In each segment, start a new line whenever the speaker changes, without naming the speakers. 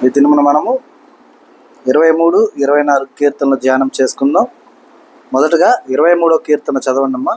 ఈ దినమున మనము 23, 24 కీర్తనలు ధ్యానం చేసుకుందాం. మొదటగా 23వ కీర్తన చదవండమ్మా.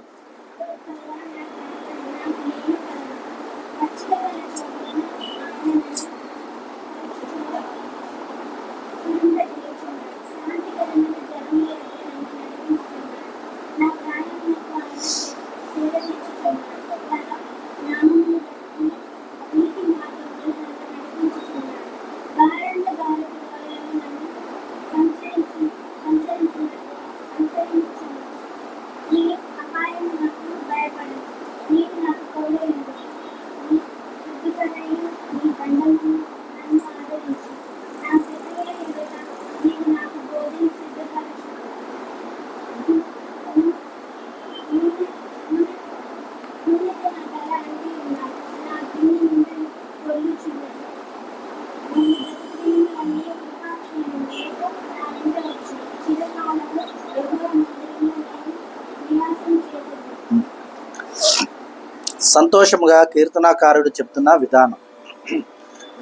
సంతోషముగా కీర్తనాకారుడు చెప్తున్న విధానం,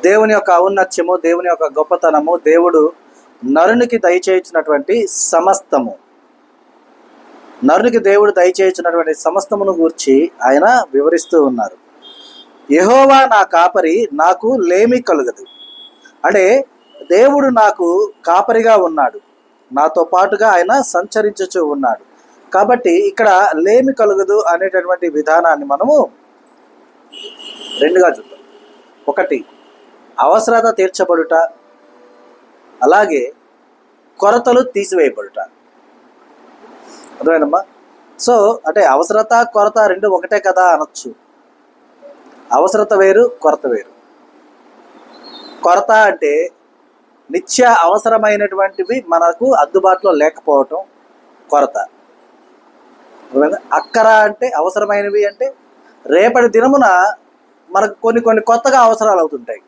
దేవుని యొక్క ఔన్నత్యము, దేవుని యొక్క గొప్పతనము, దేవుడు నరునికి దయచేయించినటువంటి సమస్తము, నరునికి దేవుడు దయచేయించినటువంటి సమస్తమును గూర్చి ఆయన వివరిస్తూ ఉన్నారు. యెహోవా నా కాపరి, నాకు లేమి కలుగదు. అంటే దేవుడు నాకు కాపరిగా ఉన్నాడు, నాతో పాటుగా ఆయన సంచరించుచూ ఉన్నాడు. కాబట్టి ఇక్కడ లేమి కలుగదు అనేటటువంటి విధానాన్ని మనము రెండుగా చూద్దాం. ఒకటి, అవసరత తీర్చబడుట, అలాగే కొరతలు తీసివేయబడుట. అర్థమైనమ్మా? సో అంటే అవసరత కొరత రెండు ఒకటే కదా అనొచ్చు. అవసరత వేరు, కొరత వేరు. కొరత అంటే నిత్య అవసరమైనటువంటివి మనకు అందుబాటులో లేకపోవటం కొరత. అక్కర అంటే అవసరమైనవి, అంటే రేపటి దినమున మనకు కొన్ని కొత్తగా అవసరాలు అవుతుంటాయి.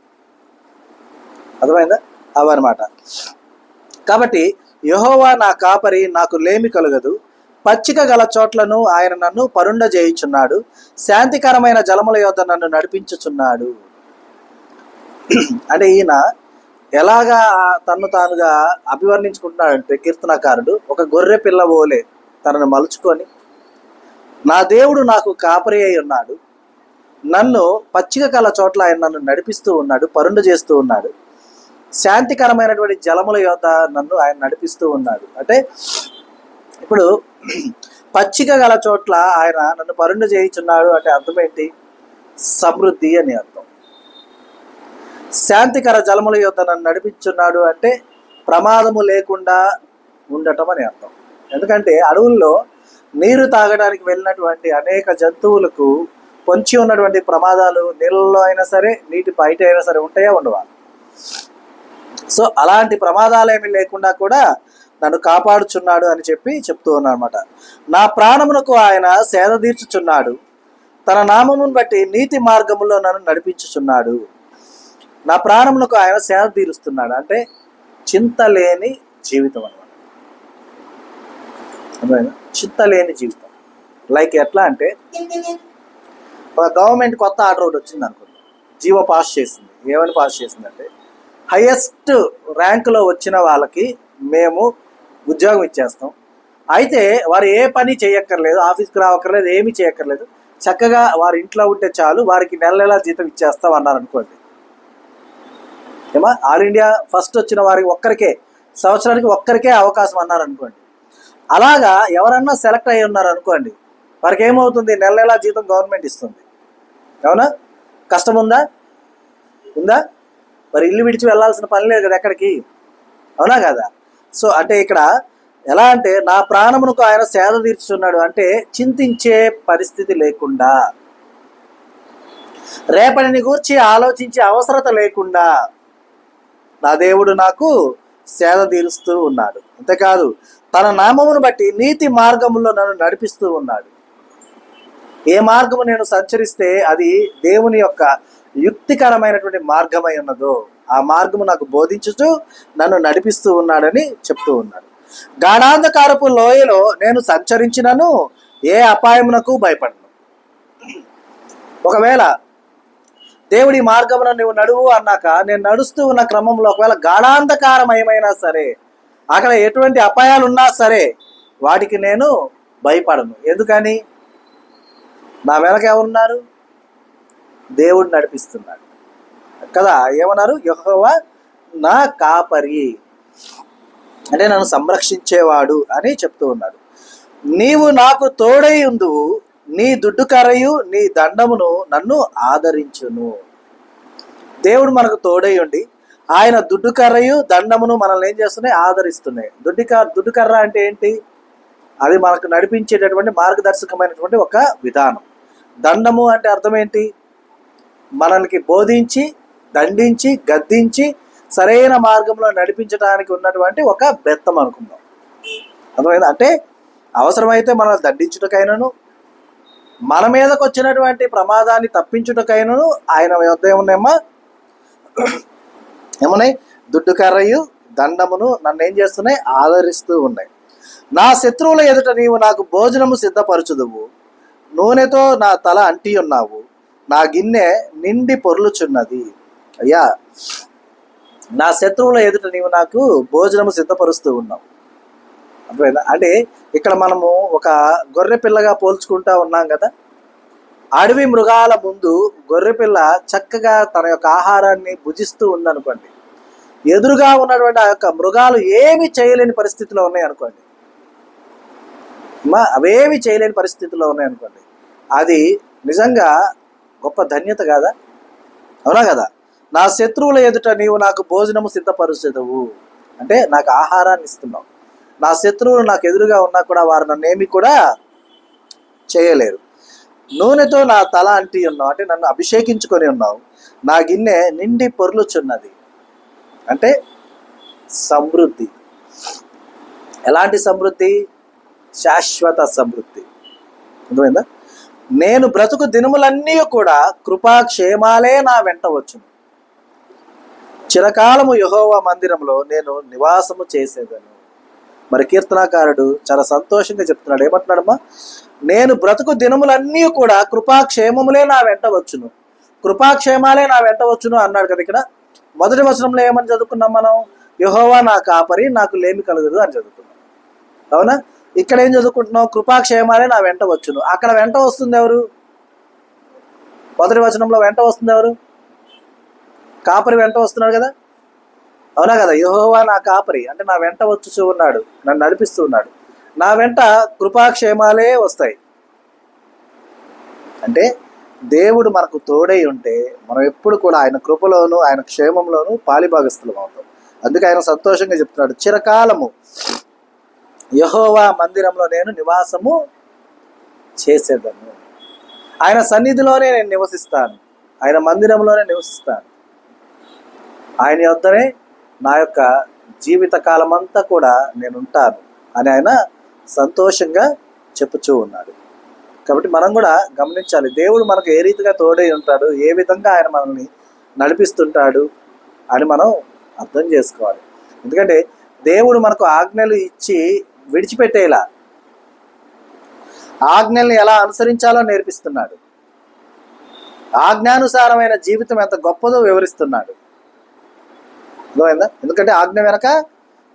అర్థమైందా? అవన్నమాట. కాబట్టి యెహోవా నా కాపరి, నాకు లేమి కలుగదు. పచ్చిక గల చోట్లను ఆయన నన్ను పరుండజేయుచున్నాడు, శాంతికరమైన జలముల యొద్ద నన్ను నడిపించుచున్నాడు. అంటే ఈయన ఎలాగా తన్ను తానుగా అభివర్ణించుకుంటున్నాడంటే, కీర్తనకారుడు ఒక గొర్రె పిల్ల ఓలే తనను మలుచుకొని, నా దేవుడు నాకు కాపరి అయి ఉన్నాడు, నన్ను పచ్చిక గల చోట్ల ఆయన నన్ను నడిపిస్తూ ఉన్నాడు, పరుండ చేస్తూ ఉన్నాడు, శాంతికరమైనటువంటి జలముల యొద్ద నన్ను ఆయన నడిపిస్తూ ఉన్నాడు. అంటే ఇప్పుడు పచ్చిక గల చోట్ల ఆయన నన్ను పరుండ చేయుచున్నాడు అంటే అర్థం ఏంటి? సమృద్ధి అని అర్థం. శాంతికర జలముల యొద్ద నన్ను నడిపించున్నాడు అంటే ప్రమాదము లేకుండా ఉండటం అని అర్థం. ఎందుకంటే అడవుల్లో నీరు తాగడానికి వెళ్ళినటువంటి అనేక జంతువులకు పొంచి ఉన్నటువంటి ప్రమాదాలు నీళ్ళలో అయినా సరే, నీటి బయట అయినా సరే ఉంటాయా, ఉండవా? సో అలాంటి ప్రమాదాలు ఏమీ లేకుండా కూడా నన్ను కాపాడుచున్నాడు అని చెప్పి చెప్తూ ఉన్నాడు అనమాట. నా ప్రాణమునకు ఆయన సేద తీర్చుచున్నాడు, తన నామమును బట్టి నీతి మార్గములో నన్ను నడిపించుచున్నాడు. నా ప్రాణమునకు ఆయన సేద తీరుస్తున్నాడు అంటే చింతలేని జీవితం అనమాట. చింతలేని జీవితం. లైక్ ఎట్లా అంటే, ఒక గవర్నమెంట్ కొత్త ఆర్డర్ ఒకటి వచ్చింది అనుకోండి, జీవో పాస్ చేసింది. ఏమని పాస్ చేసిందంటే, హైయెస్ట్ ర్యాంకులో వచ్చిన వాళ్ళకి మేము ఉద్యోగం ఇచ్చేస్తాం. అయితే వారు ఏ పని చేయక్కర్లేదు, ఆఫీస్కి రావక్కర్లేదు, ఏమీ చేయక్కర్లేదు, చక్కగా వారి ఇంట్లో ఉంటే చాలు, వారికి నెల జీతం ఇచ్చేస్తాం అన్నారు అనుకోండి. ఏమా, ఆల్ ఇండియా ఫస్ట్ వచ్చిన వారికి ఒక్కరికే, సంవత్సరానికి ఒక్కరికే అవకాశం అన్నారు అనుకోండి. అలాగా ఎవరన్నా సెలెక్ట్ అయ్యి ఉన్నారు అనుకోండి, వారికి ఏమవుతుంది? నెల జీతం గవర్నమెంట్ ఇస్తుంది. అవునా? కష్టం ఉందా? మరి ఇల్లు విడిచి వెళ్ళాల్సిన పని లేదు కదా ఎక్కడికి, అవునా కదా? సో అంటే ఇక్కడ ఎలా అంటే, నా ప్రాణమునకు ఆయన సేద తీర్చుచున్నాడు అంటే చింతించే పరిస్థితి లేకుండా, రేపటిని గూర్చి ఆలోచించే అవసరత లేకుండా నా దేవుడు నాకు సేద తీరుస్తూ ఉన్నాడు. అంతేకాదు, తన నామమును బట్టి నీతి మార్గములో నన్ను నడిపిస్తూ ఉన్నాడు. ఏ మార్గము నేను సంచరిస్తే అది దేవుని యొక్క యుక్తికరమైనటువంటి మార్గమై ఉన్నదో ఆ మార్గము నాకు బోధించుచు నన్ను నడిపిస్తూ ఉన్నాడని చెప్తూ ఉన్నాడు. గాఢాంధకారపు లోయలో నేను సంచరించినను ఏ అపాయమునకు భయపడను. ఒకవేళ దేవుడి మార్గంలో నువ్వు నడువు అన్నాక నేను నడుస్తూ ఉన్న క్రమంలో ఒకవేళ గాఢాంధకారమయమైనా సరే, అక్కడ ఎటువంటి అపాయాలు ఉన్నా సరే వాటికి నేను భయపడను. ఎందుకని? నా వెనక ఎవరున్నారు? దేవుడు నడిపిస్తున్నాడు కదా. ఏమన్నారు? యెహోవా నా కాపరి, అంటే నన్ను సంరక్షించేవాడు అని చెప్తూ ఉన్నాడు. నీవు నాకు తోడై ఉందువు, నీ దుడ్డు కర్రయు నీ దండమును నన్ను ఆదరించును. దేవుడు మనకు తోడై ఉండి ఆయన దుడ్డు కర్రయు దండమును మనల్ని ఏం చేస్తున్నాయి? ఆదరిస్తున్నాయి. దుడ్డు కర్ర అంటే ఏంటి? అది మనకు నడిపించేటటువంటి మార్గదర్శకమైనటువంటి ఒక విధానం. దండము అంటే అర్థం ఏంటి? మనల్ని బోధించి, దండించి, గద్దించి సరైన మార్గంలో నడిపించడానికి ఉన్నటువంటి ఒక బెత్తం అనుకుందాం. అర్థమైంది? అంటే అవసరమైతే మనల్ని దండించుటకైనను, మన మీదకి వచ్చినటువంటి ప్రమాదాన్ని తప్పించుటకైనను ఆయన వద్ద ఏమున్నాయి? దుడ్డు కర్రయు దండమును నన్ను ఏం చేస్తున్నాయి? ఆదరిస్తూ ఉన్నాయి. నా శత్రువుల ఎదుట నీవు నాకు భోజనము సిద్ధపరచుదువు, నూనెతో నా తల అంటి ఉన్నావు, నా గిన్నె నిండి పొర్లుచున్నది. అయ్యా, నా శత్రువుల ఎదుట నీవు నాకు భోజనము సిద్ధపరుస్తూ ఉన్నావు. అర్థమైందా? అంటే ఇక్కడ మనము ఒక గొర్రె పిల్లగా పోల్చుకుంటా ఉన్నాం కదా. అడవి మృగాల ముందు గొర్రెపిల్ల చక్కగా తన యొక్క ఆహారాన్ని భుజిస్తూ ఉందనుకోండి, ఎదురుగా ఉన్నటువంటి ఆ యొక్క మృగాలు ఏమి చేయలేని పరిస్థితిలో ఉన్నాయి అనుకోండి, అవేమి చేయలేని పరిస్థితిలో ఉన్నాయనుకోండి, అది నిజంగా గొప్ప ధన్యత కాదా? అవునా కదా. నా శత్రువుల ఎదుట నీవు నాకు భోజనము సిద్ధపరుచెదవు అంటే నాకు ఆహారాన్ని ఇస్తున్నావు. నా శత్రువులు నాకు ఎదురుగా ఉన్నా కూడా వారు నన్ను ఏమి కూడా చేయలేరు. నూనెతో నా తల అంటి ఉన్నావు అంటే నన్ను అభిషేకించుకొని ఉన్నావు. నా గిన్నె నిండి పొర్లుచున్నది అంటే సమృద్ధి. ఎలాంటి సమృద్ధి? శాశ్వత సమృద్ధి. అర్థమైందా? నేను బ్రతుకు దినములన్నీ కూడా కృపాక్షేమాలే నా వెంట వచ్చును. చిరకాలము యెహోవా మందిరంలో నేను నివాసము చేసేదను. మరి కీర్తనాకారుడు చాలా సంతోషంగా చెప్తున్నాడు. ఏమంటున్నాడమ్మా? నేను బ్రతుకు దినములన్నీ కూడా కృపాక్షేమములే నా వెంట వచ్చును, కృపాక్షేమాలే నా వెంట వచ్చును అన్నాడు కదా. ఇక్కడ మొదటి వచనంలో ఏమని చదువుకున్నాం మనం? యెహోవా నా కాపరి, నాకు లేమి కలుగదు అని చదువుకున్నాం. అవునా? ఇక్కడ ఏం చదువుకుంటున్నాం? కృపాక్షేమాలే నా వెంట వచ్చును. అక్కడ వెంట వస్తుంది ఎవరు? మొదటి వచనంలో వెంట వస్తుంది ఎవరు? కాపరి వెంట వస్తున్నాడు కదా. అవునా కదా. యెహోవా నా కాపరి అంటే నా వెంట వచ్చుచూ ఉన్నాడు, నన్ను నడిపిస్తూ ఉన్నాడు. నా వెంట కృపాక్షేమాలే వస్తాయి. అంటే దేవుడు మనకు తోడై ఉంటే మనం ఎప్పుడు కూడా ఆయన కృపలోను ఆయన క్షేమంలోను పాలిభాగస్థులం అవుతాం. అందుకే ఆయన సంతోషంగా చెప్తున్నాడు, చిరకాలము యెహోవా మందిరంలో నేను నివాసము చేసేదను. ఆయన సన్నిధిలోనే నేను నివసిస్తాను, ఆయన మందిరంలోనే నివసిస్తాను, ఆయన యొద్దనే నా యొక్క జీవిత కాలం అంతా కూడా నేను ఉంటాను అని ఆయన సంతోషంగా చెప్పుచూ ఉన్నాడు. కాబట్టి మనం కూడా గమనించాలి, దేవుడు మనకు ఏ రీతిగా తోడై ఉంటాడు, ఏ విధంగా ఆయన మనల్ని నడిపిస్తుంటాడు అని మనం అర్థం చేసుకోవాలి. ఎందుకంటే దేవుడు మనకు ఆజ్ఞలు ఇచ్చి విడిచిపెట్టేలా, ఆజ్ఞల్ని ఎలా అనుసరించాలో నేర్పిస్తున్నాడు. ఆజ్ఞానుసారమైన జీవితం ఎంత గొప్పదో వివరిస్తున్నాడు. అర్థమైందా? ఎందుకంటే ఆజ్ఞ వెనక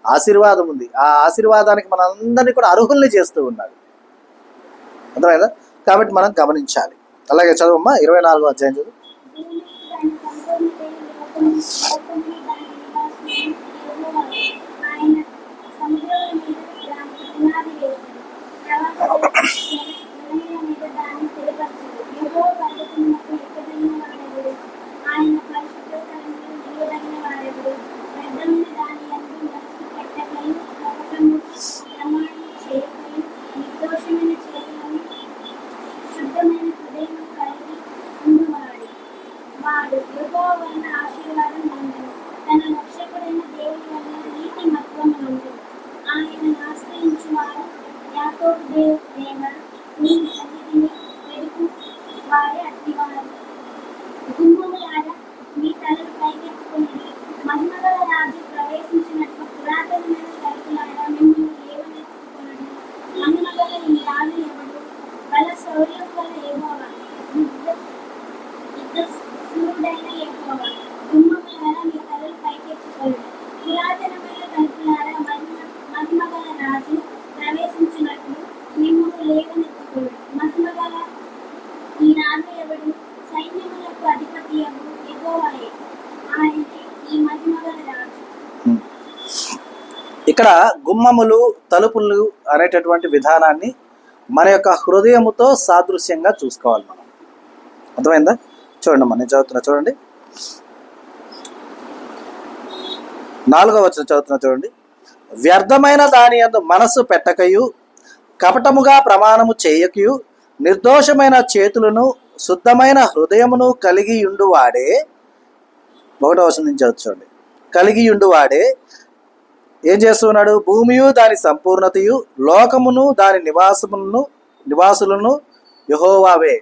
ఆశీర్వాదం ఉంది. ఆ ఆశీర్వాదానికి మనందరినీ కూడా అర్హుల్ని చేస్తూ ఉన్నాడు. అర్థమైందా? కాబట్టి మనం గమనించాలి. అలాగే చదువమ్మా 24వ అధ్యాయం చదువు. ఇక్కడ గుమ్మములు, తలుపులు అనేటటువంటి విధానాన్ని మన యొక్క హృదయముతో సాదృశ్యంగా చూసుకోవాలి మనం. అర్థమైందా? చూడండి అమ్మా, నేను చదువుతున్నా చూడండి. 4వ వచనం చదువుతున్నా చూడండి. వ్యర్థమైన దాని యందు మనస్సు పెట్టకయు, కపటముగా ప్రమాణము చేయకయు, నిర్దోషమైన చేతులను శుద్ధమైన హృదయమును కలిగి ఉండువాడే, 1వ వచనం నుంచి చదువుకోండి. కలిగి ఉండువాడే ఏం చేస్తున్నాడు? భూమియు దాని సంపూర్ణతయు, లోకమును దాని నివాసులను యెహోవావే.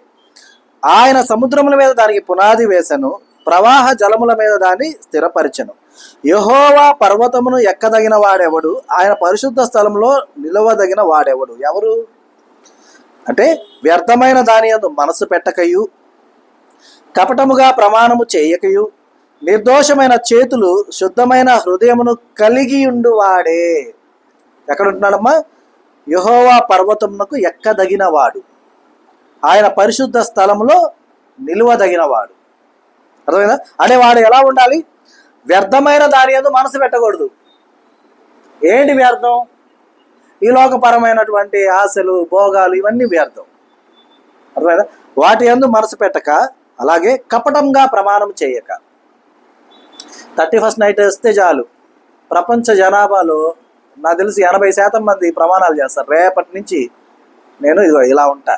ఆయన సముద్రముల మీద దానికి పునాది వేసెను, ప్రవాహ జలముల మీద దాన్ని స్థిరపరిచెను. యెహోవా పర్వతమును ఎక్కదగిన వాడెవడు? ఆయన పరిశుద్ధ స్థలంలో నిలవదగిన వాడెవడు? ఎవరు అంటే, వ్యర్థమైన దాని యందు మనసు పెట్టకయు, కపటముగా ప్రమాణము చేయకయు, నిర్దోషమైన చేతులు, శుద్ధమైన హృదయమును కలిగి ఉండువాడే. ఎక్కడ ఉంటున్నాడమ్మా? యెహోవా పర్వతమునకు ఎక్కదగిన వాడు, ఆయన పరిశుద్ధ స్థలంలో నిలువదగిన వాడు. అర్థమైందా? అంటే వాడు ఎలా ఉండాలి? వ్యర్థమైన దాని యందు మనసు పెట్టకూడదు. ఏంటి వ్యర్థం? ఈ లోకపరమైనటువంటి ఆశలు, భోగాలు, ఇవన్నీ వ్యర్థం. అర్థమైందా? వాటి యందు మనసు పెట్టక, అలాగే కపటంగా ప్రమాణం చేయక. 31st నైట్ వస్తే చాలు, ప్రపంచ జనాభాలో నాకు తెలిసి 80% మంది ప్రమాణాలు చేస్తారు, రేపటి నుంచి నేను ఇదిగో ఇలా ఉంటా.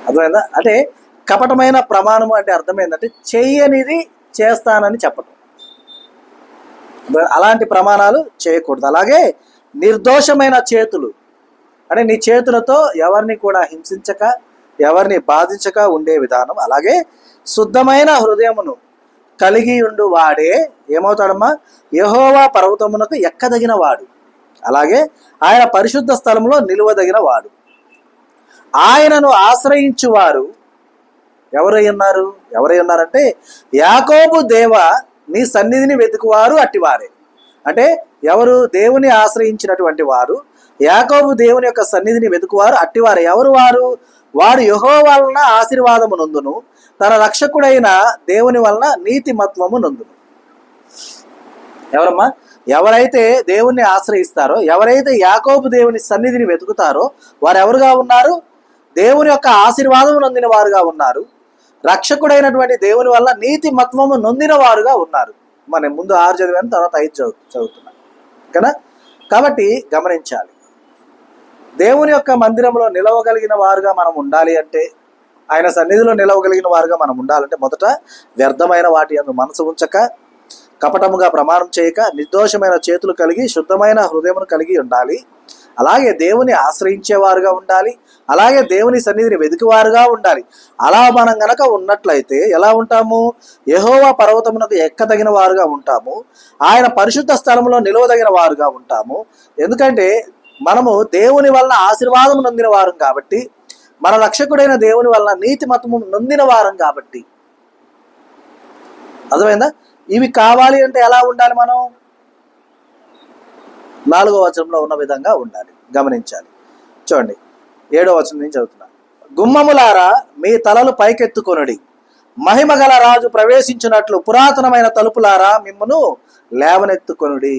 అర్థమైందా? అంటే కపటమైన ప్రమాణము అంటే అర్థమైందంటే చెయ్యనిది చేస్తానని చెప్పటం. అలాంటి ప్రమాణాలు చేయకూడదు. అలాగే నిర్దోషమైన చేతులు అంటే నీ చేతులతో ఎవరిని కూడా హింసించక, ఎవరిని బాధించక ఉండే విధానం. అలాగే శుద్ధమైన హృదయమును కలిగి ఉండు వాడే ఏమవుతాడమ్మా? యెహోవా పర్వతమునకు ఎక్కదగిన వాడు, అలాగే ఆయన పరిశుద్ధ స్థలంలో నిలువదగిన వాడు. ఆయనను ఆశ్రయించువారు ఎవరై ఉన్నారంటే, యాకోబు దేవ నీ సన్నిధిని వెతుకువారు అట్టివారే. అంటే ఎవరు? దేవుని ఆశ్రయించినటువంటి వారు, యాకోబు దేవుని యొక్క సన్నిధిని వెతుకువారు అట్టివారే. ఎవరు వారు? వాడు యెహోవా వలన ఆశీర్వాదము నొందును, తన రక్షకుడైన దేవుని వలన నీతిమత్వము నొందును. ఎవరమ్మా? ఎవరైతే దేవుణ్ణి ఆశ్రయిస్తారో, ఎవరైతే యాకోబు దేవుని సన్నిధిని వెతుకుతారో వారు ఎవరుగా ఉన్నారు? దేవుని యొక్క ఆశీర్వాదం నొందిన వారుగా ఉన్నారు, రక్షకుడైనటువంటి దేవుని వల్ల నీతిమత్వము నొందిన వారుగా ఉన్నారు. మనం ముందు 6 చదివాను, తర్వాత 5 చదువుతున్నాను కదా. కాబట్టి గమనించాలి, దేవుని యొక్క మందిరంలో నిలవగలిగిన వారుగా మనం ఉండాలి అంటే, ఆయన సన్నిధిలో నిలవగలిగిన వారుగా మనం ఉండాలంటే, మొదట వ్యర్థమైన వాటి యందు మనసు ఉంచక, కపటముగా ప్రమాణం చేయక, నిర్దోషమైన చేతులు కలిగి, శుద్ధమైన హృదయమును కలిగి ఉండాలి. అలాగే దేవుని ఆశ్రయించేవారుగా ఉండాలి, అలాగే దేవుని సన్నిధిని వెతికివారుగా ఉండాలి. అలా మనం గనక ఉన్నట్లయితే ఎలా ఉంటాము? యెహోవా పర్వతమునకు ఎక్కదగిన వారుగా ఉంటాము, ఆయన పరిశుద్ధ స్థలంలో నిలవదగిన వారుగా ఉంటాము. ఎందుకంటే మనము దేవుని వలన ఆశీర్వాదం నొందిన వారం కాబట్టి, మన రక్షకుడైన దేవుని వలన నీతిమత్వము నొందిన వారం కాబట్టి. అర్థమైందా? ఇవి కావాలి అంటే ఎలా ఉండాలి మనం? 4వ వచనంలో ఉన్న విధంగా ఉండాలి. గమనించాలి. చూడండి, 7వ వచనం నుంచి చదువుతున్నాను. గుమ్మములారా మీ తలలు పైకెత్తుకొనుడి, మహిమ గల రాజు ప్రవేశించినట్లు పురాతనమైన తలుపులారా మిమ్మును లేవనెత్తుకొనుడి.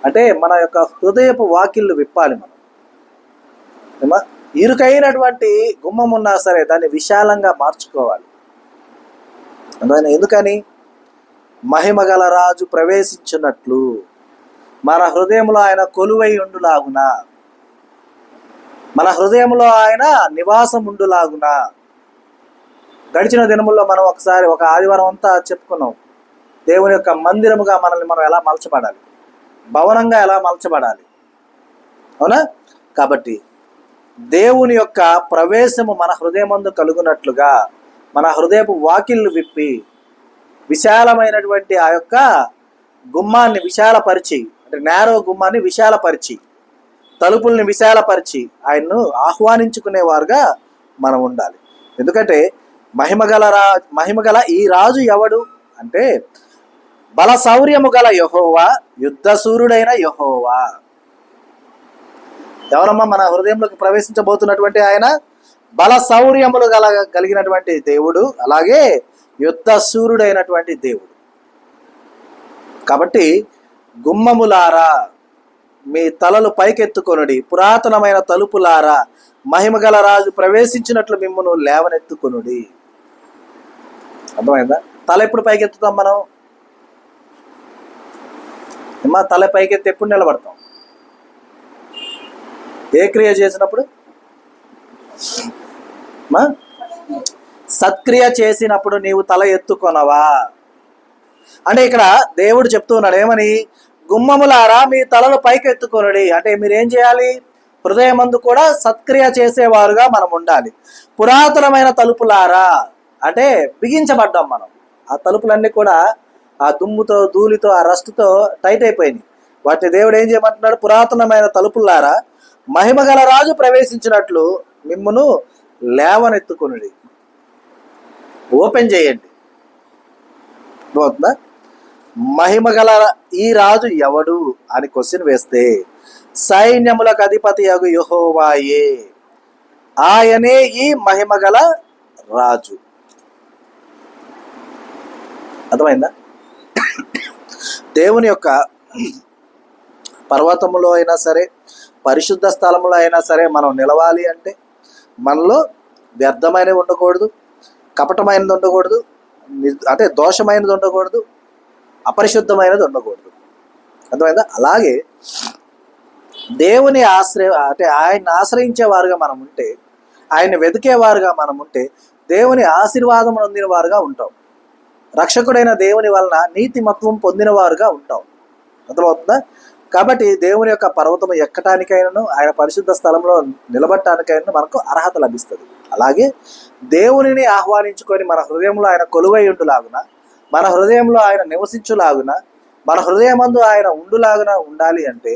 అంటే మన యొక్క హృదయపు వాకిళ్ళు విప్పాలి మనం. ఇరుకైనటువంటి గుమ్మం ఉన్నా సరే దాన్ని విశాలంగా మార్చుకోవాలి. అందుకని ఎందుకని? మహిమ గల రాజు ప్రవేశించినట్లు మన హృదయంలో ఆయన కొలువై ఉండులాగున, మన హృదయంలో ఆయన నివాసం ఉండులాగున. గడిచిన దినముల్లో మనం ఒకసారి ఒక ఆదివారం అంతా చెప్పుకున్నాం, దేవుని యొక్క మందిరముగా మనల్ని మనం ఎలా మలచబడాలి, భవనంగా ఎలా మలచబడాలి. అవునా? కాబట్టి దేవుని యొక్క ప్రవేశము మన హృదయమందు కలుగునట్లుగా మన హృదయపు వాకిళ్ళు విప్పి విశాలమైనటువంటి ఆ యొక్క గుమ్మాన్ని విశాలపరిచి, అంటే నేరో గుమ్మాన్ని విశాలపరిచి, తలుపుల్ని విశాలపరిచి ఆయన్ను ఆహ్వానించుకునేవారుగా మనం ఉండాలి. ఎందుకంటే మహిమగల ఈ రాజు ఎవడు అంటే, బల శౌర్యము గల యెహోవా, యుద్ధశూరుడైన యెహోవా. ఎవరమ్మా మన హృదయంలోకి ప్రవేశించబోతున్నటువంటి ఆయన? బల శౌర్యములు కలిగినటువంటి దేవుడు, అలాగే యుద్ధశూరుడైనటువంటి దేవుడు. కాబట్టి గుమ్మములారా మీ తలలు పైకెత్తుకొనుడి, పురాతనమైన తలుపులారా మహిమగల రాజు ప్రవేశించినట్లు మిమ్మును లేవనెత్తుకొనుడి. అర్థమైందా? తల ఎప్పుడు పైకెత్తుతాం మనం? తల పైకెత్తి ఎప్పుడు నిలబడతాం? ఏ క్రియ చేసినప్పుడు? సత్క్రియ చేసినప్పుడు నీవు తల ఎత్తుకొనవా అంటే ఇక్కడ దేవుడు చెప్తూ ఉన్నాడు ఏమని? గుమ్మములారా మీ తలలు పైకెత్తుకొనుడి. అంటే మీరేం చేయాలి? హృదయమందు కూడా సత్క్రియ చేసేవారుగా మనం ఉండాలి. పురాతనమైన తలుపులారా అంటే బిగించబడ్డాం మనం. ఆ తలుపులన్నీ కూడా ఆ దుమ్ముతో, ధూళితో, ఆ రస్టుతో టైట్ అయిపోయినాయి. వాటిని దేవుడు ఏం చేయమంటున్నాడు? పురాతనమైన తలుపులారా మహిమగల రాజు ప్రవేశించినట్లు మిమ్మును లేవనెత్తుకొనుడి. ఓపెన్ చేయండి. అవుతుందా? మహిమగల ఈ రాజు ఎవడు అని క్వశ్చన్ వేస్తే సైన్యములకు అధిపతి యగు యెహోవాయే, ఆయనే ఈ మహిమగల రాజు. అర్థమైందా? దేవుని యొక్క పర్వతములో అయినా సరే, పరిశుద్ధ స్థలంలో అయినా సరే మనం నిలవాలి అంటే మనలో వ్యర్థమైనవి ఉండకూడదు, కపటమైనది ఉండకూడదు, అంటే దోషమైనది ఉండకూడదు, అపరిశుద్ధమైనది ఉండకూడదు. అర్థమైందా? అలాగే దేవుని అంటే ఆయన్ని ఆశ్రయించేవారుగా మనం ఉంటే, ఆయన్ని వెతికేవారుగా మనం ఉంటే దేవుని ఆశీర్వాదం పొందిన వారుగా ఉంటాం. రక్షకుడైన దేవుని వలన నీతిమత్వం పొందిన వారుగా ఉంటాం. అర్థమవుతుందా? కాబట్టి దేవుని యొక్క పర్వతం ఎక్కటానికైనా, ఆయన పరిశుద్ధ స్థలంలో నిలబడటానికైనా మనకు అర్హత లభిస్తుంది. అలాగే దేవునిని ఆహ్వానించుకొని మన హృదయంలో ఆయన కొలువై ఉండులాగున, మన హృదయంలో ఆయన నివసించులాగున, మన హృదయమందు ఆయన ఉండులాగున ఉండాలి అంటే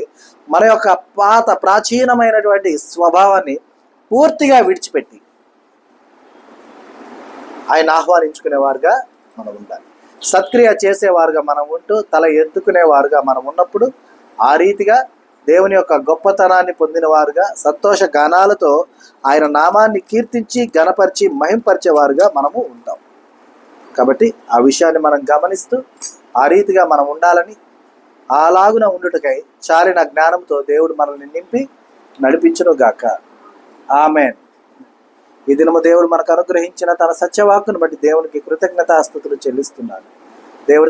మన యొక్క పాత ప్రాచీనమైనటువంటి స్వభావాన్ని పూర్తిగా విడిచిపెట్టి ఆయన ఆహ్వానించుకునేవారుగా మనం ఉండాలి. సత్క్రియ చేసేవారుగా మనం ఉంటూ తల ఎత్తుకునేవారుగా మనం ఉన్నప్పుడు ఆ రీతిగా దేవుని యొక్క గొప్పతనాన్ని పొందిన వారుగా సంతోష గానాలతో ఆయన నామాన్ని కీర్తించి గణపరిచి మహింపరిచేవారుగా మనము ఉంటాం. కాబట్టి ఆ విషయాన్ని మనం గమనిస్తూ ఆ రీతిగా మనం ఉండాలని, అలాగున ఉండుటకై చాలిన జ్ఞానంతో దేవుడు మనల్ని నింపి నడిపించును గాక. ఆమేన్. ఈ దినము దేవుడు మనకు అనుగ్రహించిన తన సత్యవాక్కును బట్టి దేవునికి కృతజ్ఞతాస్తుతులు చెల్లిస్తున్నాను. దేవుడు